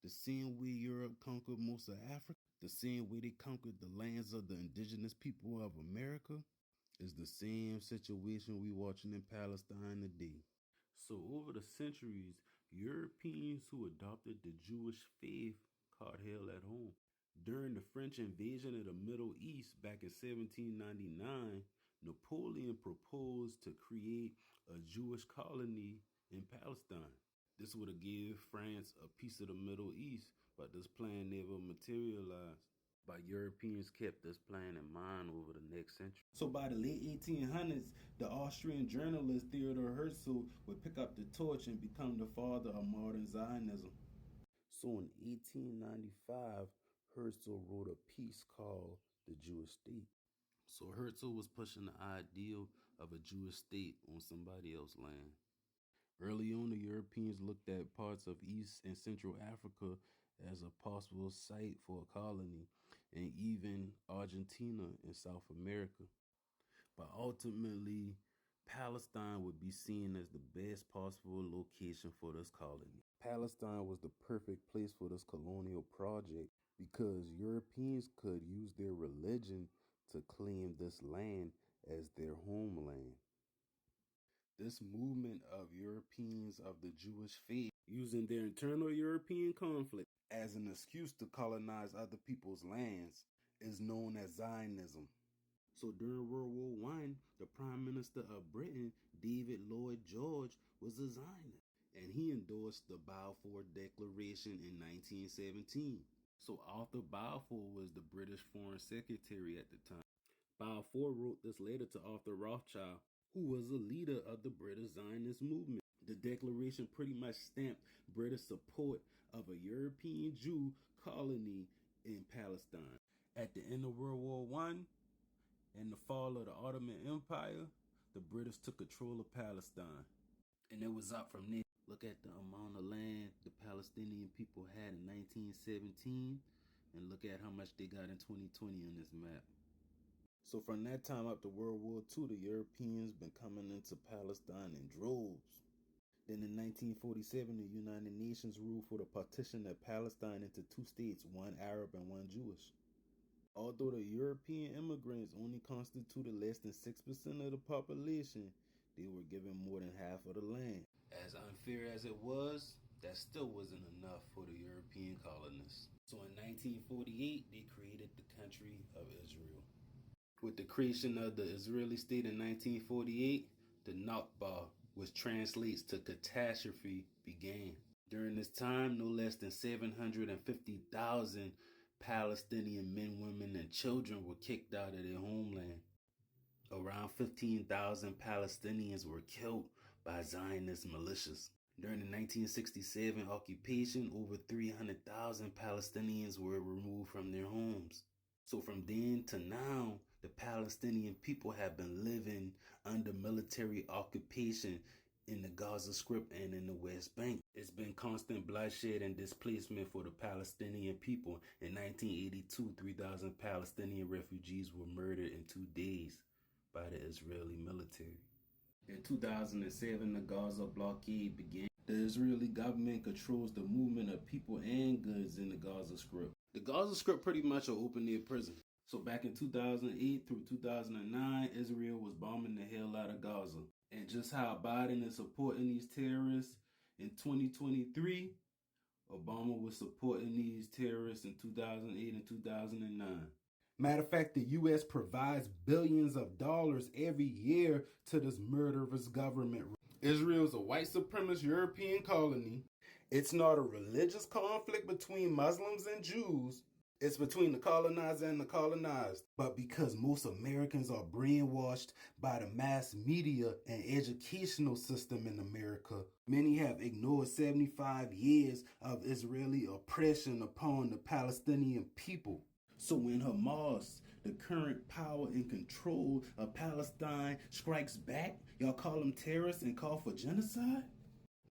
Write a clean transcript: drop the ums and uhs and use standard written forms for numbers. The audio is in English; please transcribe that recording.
The same way Europe conquered most of Africa, the same way they conquered the lands of the indigenous people of America, is the same situation we watching in Palestine today. So over the centuries, Europeans who adopted the Jewish faith caught hell at home. During the French invasion of the Middle East back in 1799, Napoleon proposed to create a Jewish colony in Palestine. This would have given France a piece of the Middle East, but this plan never materialized. But Europeans kept this plan in mind over the next century. So by the late 1800s, the Austrian journalist Theodor Herzl would pick up the torch and become the father of modern Zionism. So in 1895, Herzl wrote a piece called The Jewish State. So Herzl was pushing the ideal of a Jewish state on somebody else's land. Early on, the Europeans looked at parts of East and Central Africa as a possible site for a colony, and even Argentina in South America. But ultimately, Palestine would be seen as the best possible location for this colony. Palestine was the perfect place for this colonial project because Europeans could use their religion to claim this land as their homeland. This movement of Europeans of the Jewish faith using their internal European conflict as an excuse to colonize other people's lands is known as Zionism. So during World War I, the Prime Minister of Britain, David Lloyd George, was a Zionist, and he endorsed the Balfour Declaration in 1917. So Arthur Balfour was the British Foreign Secretary at the time. Balfour wrote this letter to Arthur Rothschild, who was a leader of the British Zionist movement. The declaration pretty much stamped British support of a European Jew colony in Palestine. At the end of World War I and the fall of the Ottoman Empire, the British took control of Palestine. And it was up from there. Look at the amount of land the Palestinian people had in 1917 and look at how much they got in 2020 on this map. So from that time up to World War II, the Europeans been coming into Palestine in droves. Then in 1947, the United Nations ruled for the partition of Palestine into two states, one Arab and one Jewish. Although the European immigrants only constituted less than 6% of the population, they were given more than half of the land. As unfair as it was, that still wasn't enough for the European colonists. So in 1948, they created the country of Israel. With the creation of the Israeli state in 1948, the Nakba, which translates to catastrophe, began. During this time, no less than 750,000 Palestinian men, women, and children were kicked out of their homeland. Around 15,000 Palestinians were killed by Zionist militias. During the 1967 occupation, over 300,000 Palestinians were removed from their homes. So from then to now, the Palestinian people have been living under military occupation in the Gaza Strip and in the West Bank. It's been constant bloodshed and displacement for the Palestinian people. In 1982, 3,000 Palestinian refugees were murdered in 2 days by the Israeli military. In 2007, the Gaza blockade began. The Israeli government controls the movement of people and goods in the Gaza Strip. The Gaza Strip pretty much an open-air prison. So back in 2008 through 2009, Israel was bombing the hell out of Gaza. And just how Biden is supporting these terrorists in 2023, Obama was supporting these terrorists in 2008 and 2009. Matter of fact, the U.S. provides billions of dollars every year to this murderous government. Israel is a white supremacist European colony. It's not a religious conflict between Muslims and Jews. It's between the colonizer and the colonized. But because most Americans are brainwashed by the mass media and educational system in America, many have ignored 75 years of Israeli oppression upon the Palestinian people. So when Hamas, the current power and control of Palestine, strikes back, y'all call them terrorists and call for genocide?